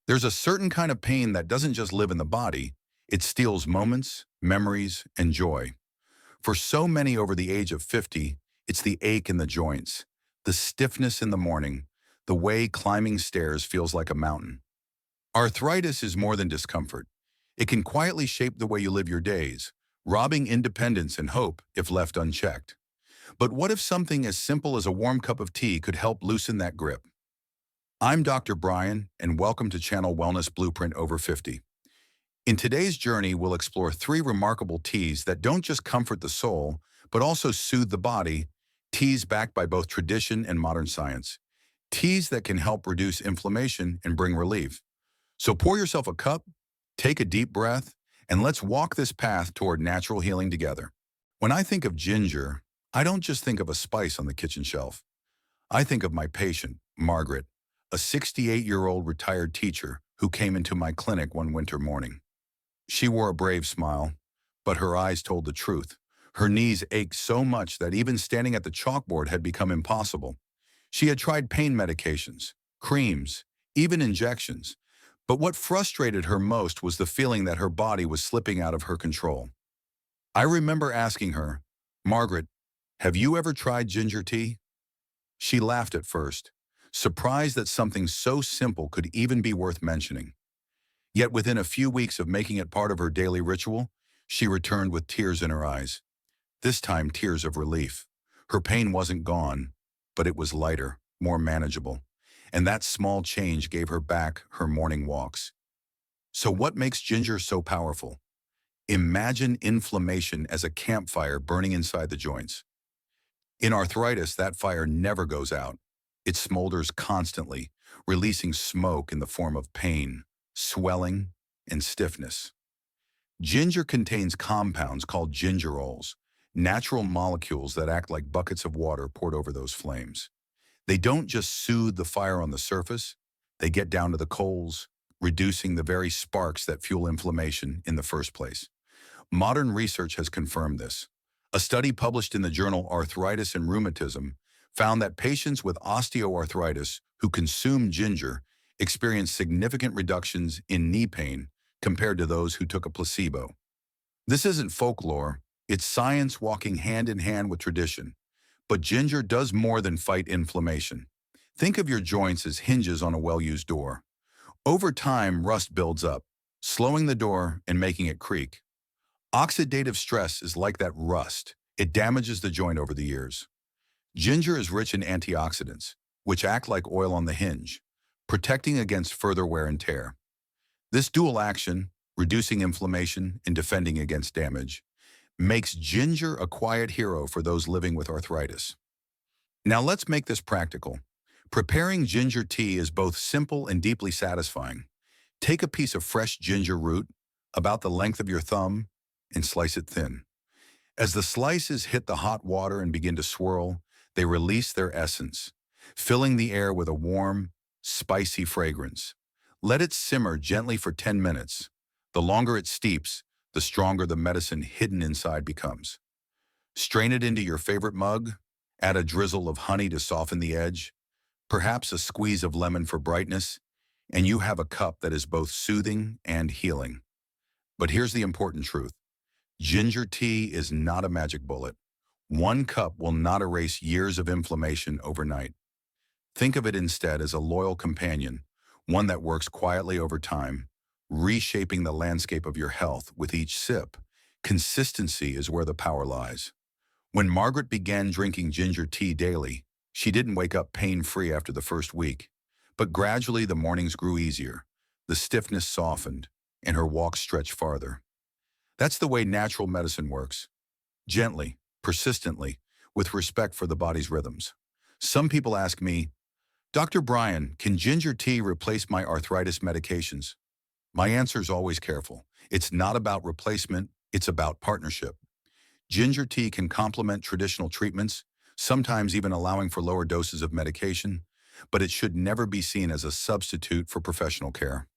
There's a certain kind of pain that doesn't just live in the body, it steals moments, memories, and joy. For so many over the age of 50, it's the ache in the joints, the stiffness in the morning, the way climbing stairs feels like a mountain. Arthritis is more than discomfort. It can quietly shape the way you live your days, robbing independence and hope if left unchecked. But what if something as simple as a warm cup of tea could help loosen that grip? I'm Dr. Brian, and welcome to Channel Wellness Blueprint Over 50. In today's journey, we'll explore three remarkable teas that don't just comfort the soul, but also soothe the body, teas backed by both tradition and modern science. Teas that can help reduce inflammation and bring relief. So pour yourself a cup, take a deep breath, and let's walk this path toward natural healing together. When I think of ginger, I don't just think of a spice on the kitchen shelf. I think of my patient, Margaret, a 68-year-old retired teacher who came into my clinic one winter morning. She wore a brave smile, but her eyes told the truth. Her knees ached so much that even standing at the chalkboard had become impossible. She had tried pain medications, creams, even injections, but what frustrated her most was the feeling that her body was slipping out of her control. I remember asking her, "Margaret, have you ever tried ginger tea?" She laughed at first, surprised that something so simple could even be worth mentioning. Yet within a few weeks of making it part of her daily ritual, she returned with tears in her eyes. This time, tears of relief. Her pain wasn't gone, but it was lighter, more manageable. And that small change gave her back her morning walks. So what makes ginger so powerful? Imagine inflammation as a campfire burning inside the joints. In arthritis, that fire never goes out. It smolders constantly, releasing smoke in the form of pain, swelling, and stiffness. Ginger contains compounds called gingerols, natural molecules that act like buckets of water poured over those flames. They don't just soothe the fire on the surface, they get down to the coals, reducing the very sparks that fuel inflammation in the first place. Modern research has confirmed this. A study published in the journal Arthritis and Rheumatism found that patients with osteoarthritis who consume ginger experienced significant reductions in knee pain compared to those who took a placebo. This isn't folklore, it's science walking hand in hand with tradition. But ginger does more than fight inflammation. Think of your joints as hinges on a well-used door. Over time, rust builds up, slowing the door and making it creak. Oxidative stress is like that rust. It damages the joint over the years. Ginger is rich in antioxidants, which act like oil on the hinge, protecting against further wear and tear. This dual action, reducing inflammation and defending against damage, makes ginger a quiet hero for those living with arthritis. Now let's make this practical. Preparing ginger tea is both simple and deeply satisfying. Take a piece of fresh ginger root, about the length of your thumb, and slice it thin. As the slices hit the hot water and begin to swirl, they release their essence, filling the air with a warm, spicy fragrance. Let it simmer gently for 10 minutes. The longer it steeps, the stronger the medicine hidden inside becomes. Strain it into your favorite mug, add a drizzle of honey to soften the edge, perhaps a squeeze of lemon for brightness, and you have a cup that is both soothing and healing. But here's the important truth. Ginger tea is not a magic bullet. One cup will not erase years of inflammation overnight. Think of it instead as a loyal companion, one that works quietly over time, reshaping the landscape of your health with each sip. Consistency is where the power lies. When Margaret began drinking ginger tea daily, she didn't wake up pain-free after the first week, but gradually the mornings grew easier, the stiffness softened, and her walks stretched farther. That's the way natural medicine works. Gently, persistently, with respect for the body's rhythms. Some people ask me, "Dr. Brian, can ginger tea replace my arthritis medications?" My answer is always careful. It's not about replacement, it's about partnership. Ginger tea can complement traditional treatments, sometimes even allowing for lower doses of medication, but it should never be seen as a substitute for professional care.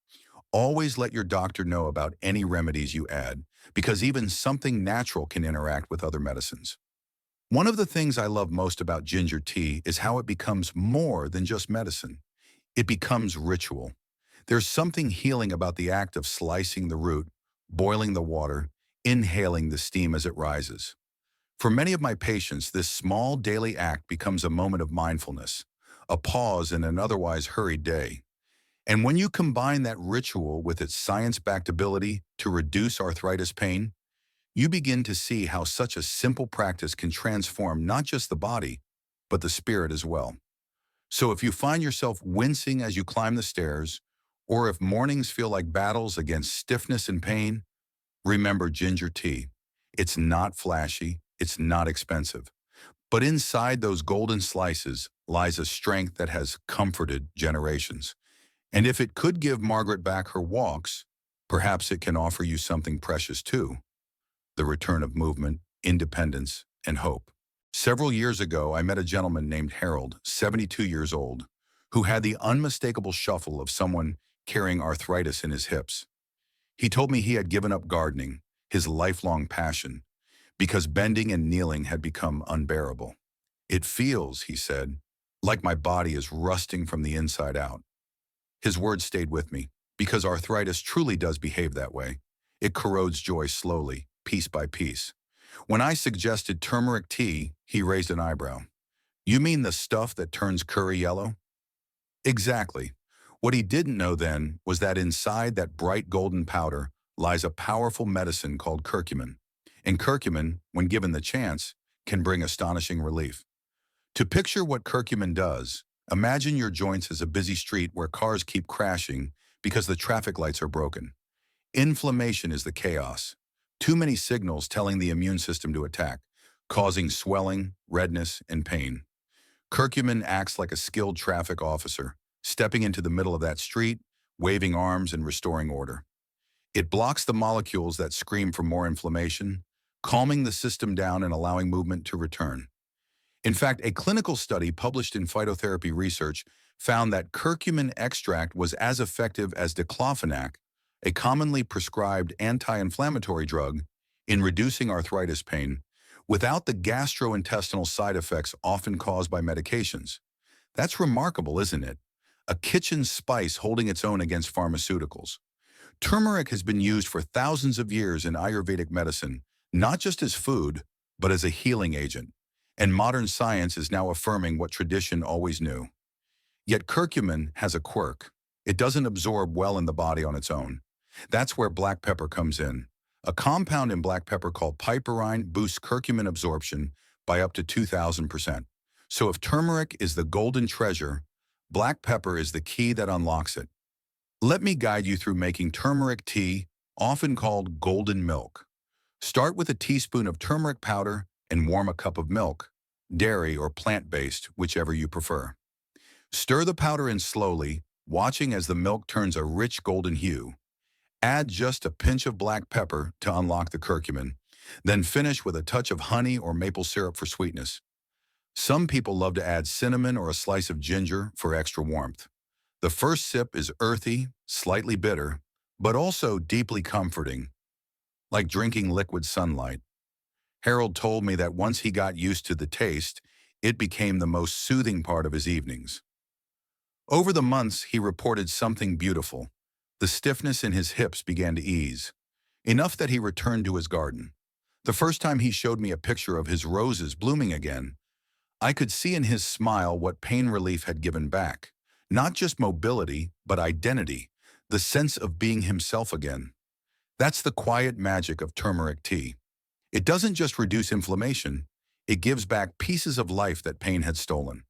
Always let your doctor know about any remedies you add, because even something natural can interact with other medicines. One of the things I love most about ginger tea is how it becomes more than just medicine. It becomes ritual. There's something healing about the act of slicing the root, boiling the water, inhaling the steam as it rises. For many of my patients, this small daily act becomes a moment of mindfulness, a pause in an otherwise hurried day. And when you combine that ritual with its science-backed ability to reduce arthritis pain, you begin to see how such a simple practice can transform not just the body, but the spirit as well. So if you find yourself wincing as you climb the stairs, or if mornings feel like battles against stiffness and pain, remember ginger tea. It's not flashy, it's not expensive. But inside those golden slices lies a strength that has comforted generations. And if it could give Margaret back her walks, perhaps it can offer you something precious too: the return of movement, independence, and hope. Several years ago, I met a gentleman named Harold, 72 years old, who had the unmistakable shuffle of someone carrying arthritis in his hips. He told me he had given up gardening, his lifelong passion, because bending and kneeling had become unbearable. "It feels," he said, "like my body is rusting from the inside out." His words stayed with me, because arthritis truly does behave that way. It corrodes joy slowly, piece by piece. When I suggested turmeric tea, he raised an eyebrow. "You mean the stuff that turns curry yellow?" Exactly. What he didn't know then was that inside that bright golden powder lies a powerful medicine called curcumin. And curcumin, when given the chance, can bring astonishing relief. To picture what curcumin does, imagine your joints as a busy street where cars keep crashing because the traffic lights are broken. Inflammation is the chaos. Too many signals telling the immune system to attack, causing swelling, redness, and pain. Curcumin acts like a skilled traffic officer, stepping into the middle of that street, waving arms and restoring order. It blocks the molecules that scream for more inflammation, calming the system down and allowing movement to return. In fact, a clinical study published in Phytotherapy Research found that curcumin extract was as effective as diclofenac, a commonly prescribed anti-inflammatory drug, in reducing arthritis pain, without the gastrointestinal side effects often caused by medications. That's remarkable, isn't it? A kitchen spice holding its own against pharmaceuticals. Turmeric has been used for thousands of years in Ayurvedic medicine, not just as food, but as a healing agent. And modern science is now affirming what tradition always knew. Yet curcumin has a quirk. It doesn't absorb well in the body on its own. That's where black pepper comes in. A compound in black pepper called piperine boosts curcumin absorption by up to 2,000%. So if turmeric is the golden treasure, black pepper is the key that unlocks it. Let me guide you through making turmeric tea, often called golden milk. Start with a teaspoon of turmeric powder and warm a cup of milk, dairy or plant-based, whichever you prefer. Stir the powder in slowly, watching as the milk turns a rich golden hue. Add just a pinch of black pepper to unlock the curcumin, then finish with a touch of honey or maple syrup for sweetness. Some people love to add cinnamon or a slice of ginger for extra warmth. The first sip is earthy, slightly bitter, but also deeply comforting, like drinking liquid sunlight. Harold told me that once he got used to the taste, it became the most soothing part of his evenings. Over the months, he reported something beautiful. The stiffness in his hips began to ease, enough that he returned to his garden. The first time he showed me a picture of his roses blooming again, I could see in his smile what pain relief had given back. Not just mobility, but identity, the sense of being himself again. That's the quiet magic of turmeric tea. It doesn't just reduce inflammation, it gives back pieces of life that pain had stolen.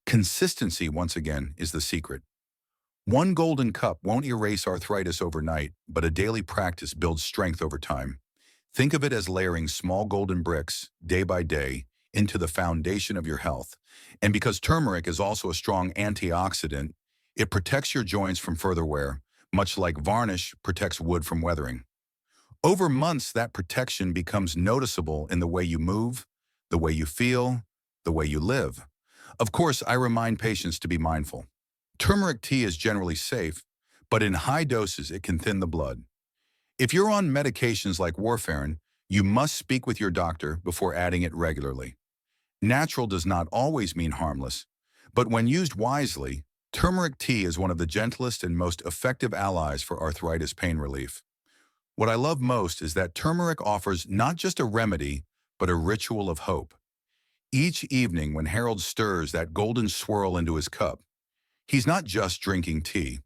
Consistency, once again, is the secret. One golden cup won't erase arthritis overnight, but a daily practice builds strength over time. Think of it as layering small golden bricks, day by day, into the foundation of your health. And because turmeric is also a strong antioxidant, it protects your joints from further wear, much like varnish protects wood from weathering. Over months, that protection becomes noticeable in the way you move, the way you feel, the way you live. Of course, I remind patients to be mindful. Turmeric tea is generally safe, but in high doses it can thin the blood. If you're on medications like warfarin, you must speak with your doctor before adding it regularly. Natural does not always mean harmless, but when used wisely, Turmeric tea is one of the gentlest and most effective allies for arthritis pain relief. What I love most is that turmeric offers not just a remedy, but a ritual of hope. Each evening when Harold stirs that golden swirl into his cup, he's not just drinking tea.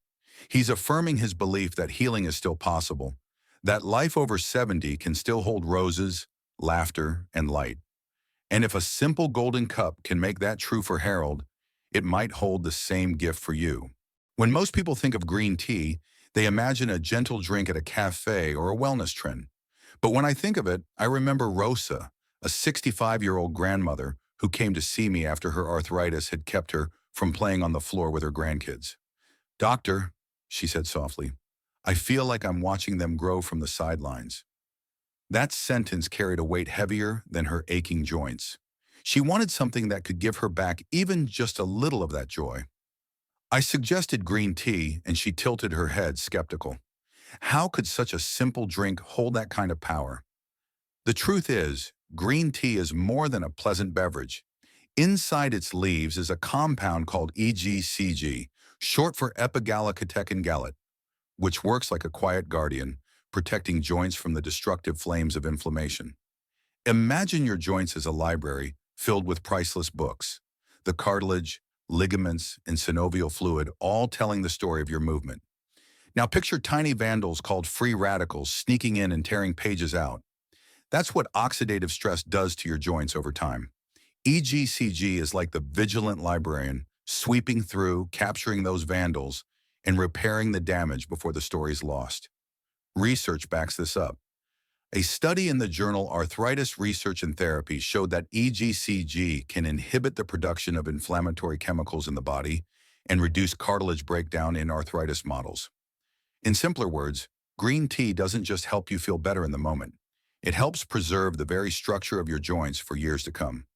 He's affirming his belief that healing is still possible, that life over 70 can still hold roses, laughter, and light. And if a simple golden cup can make that true for Harold, it might hold the same gift for you. When most people think of green tea, they imagine a gentle drink at a cafe or a wellness trend. But when I think of it, I remember Rosa, a 65-year-old grandmother who came to see me after her arthritis had kept her from playing on the floor with her grandkids. "Doctor," she said softly, "I feel like I'm watching them grow from the sidelines." That sentence carried a weight heavier than her aching joints. She wanted something that could give her back even just a little of that joy. I suggested green tea, and she tilted her head, skeptical. How could such a simple drink hold that kind of power? The truth is, green tea is more than a pleasant beverage. Inside its leaves is a compound called EGCG, short for epigallocatechin gallate, which works like a quiet guardian, protecting joints from the destructive flames of inflammation. Imagine your joints as a library filled with priceless books, the cartilage, ligaments, and synovial fluid all telling the story of your movement. Now picture tiny vandals called free radicals sneaking in and tearing pages out. That's what oxidative stress does to your joints over time. EGCG is like the vigilant librarian, sweeping through, capturing those vandals, and repairing the damage before the story's lost. Research backs this up. A study in the journal Arthritis Research and Therapy showed that EGCG can inhibit the production of inflammatory chemicals in the body and reduce cartilage breakdown in arthritis models. In simpler words, green tea doesn't just help you feel better in the moment. It helps preserve the very structure of your joints for years to come.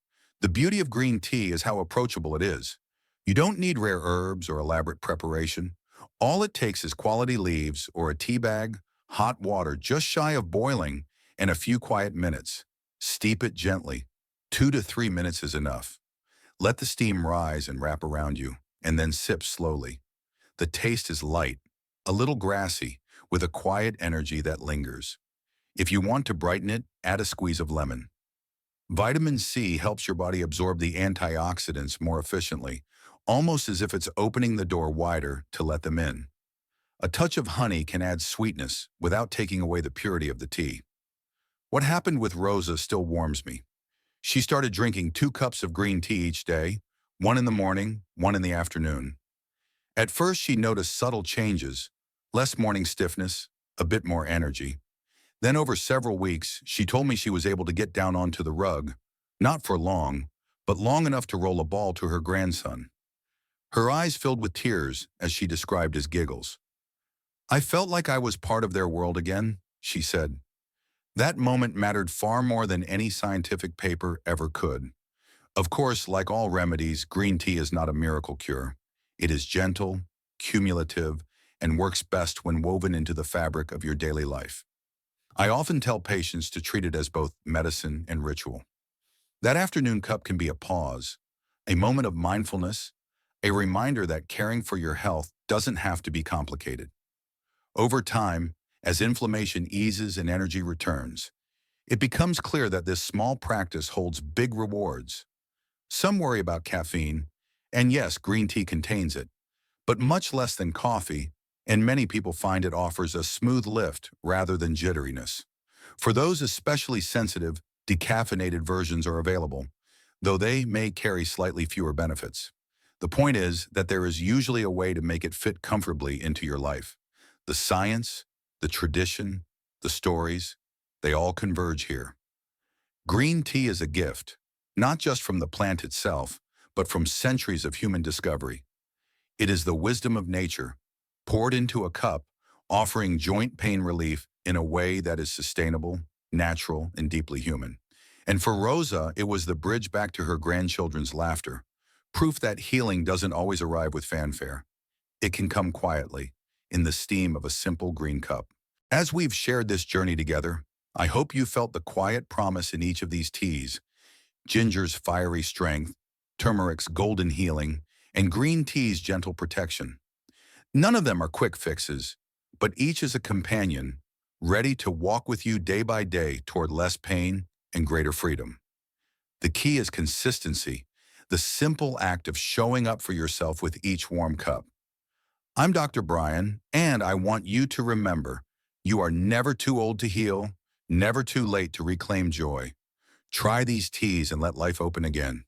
The beauty of green tea is how approachable it is. You don't need rare herbs or elaborate preparation. All it takes is quality leaves or a tea bag, hot water just shy of boiling, and a few quiet minutes. Steep it gently. 2 to 3 minutes is enough. Let the steam rise and wrap around you, and then sip slowly. The taste is light, a little grassy, with a quiet energy that lingers. If you want to brighten it, add a squeeze of lemon. Vitamin C helps your body absorb the antioxidants more efficiently, almost as if it's opening the door wider to let them in. A touch of honey can add sweetness without taking away the purity of the tea. What happened with Rosa still warms me. She started drinking 2 cups of green tea each day, one in the morning, one in the afternoon. At first, she noticed subtle changes, less morning stiffness, a bit more energy. Then over several weeks, she told me she was able to get down onto the rug, not for long, but long enough to roll a ball to her grandson. Her eyes filled with tears as she described his giggles. "I felt like I was part of their world again," she said. That moment mattered far more than any scientific paper ever could. Of course, like all remedies, green tea is not a miracle cure. It is gentle, cumulative, and works best when woven into the fabric of your daily life. I often tell patients to treat it as both medicine and ritual. That afternoon cup can be a pause, a moment of mindfulness, a reminder that caring for your health doesn't have to be complicated. Over time, as inflammation eases and energy returns, it becomes clear that this small practice holds big rewards. Some worry about caffeine, and yes, green tea contains it, but much less than coffee, and many people find it offers a smooth lift rather than jitteriness. For those especially sensitive, decaffeinated versions are available, though they may carry slightly fewer benefits. The point is that there is usually a way to make it fit comfortably into your life. The science, the tradition, the stories, they all converge here. Green tea is a gift, not just from the plant itself, but from centuries of human discovery. It is the wisdom of nature, poured into a cup, offering joint pain relief in a way that is sustainable, natural, and deeply human. And for Rosa, it was the bridge back to her grandchildren's laughter, proof that healing doesn't always arrive with fanfare. It can come quietly, in the steam of a simple green cup. As we've shared this journey together, I hope you felt the quiet promise in each of these teas: ginger's fiery strength, turmeric's golden healing, and green tea's gentle protection. None of them are quick fixes, but each is a companion, ready to walk with you day by day toward less pain and greater freedom. The key is consistency, the simple act of showing up for yourself with each warm cup. I'm Dr. Brian, and I want you to remember, you are never too old to heal, never too late to reclaim joy. Try these teas and let life open again.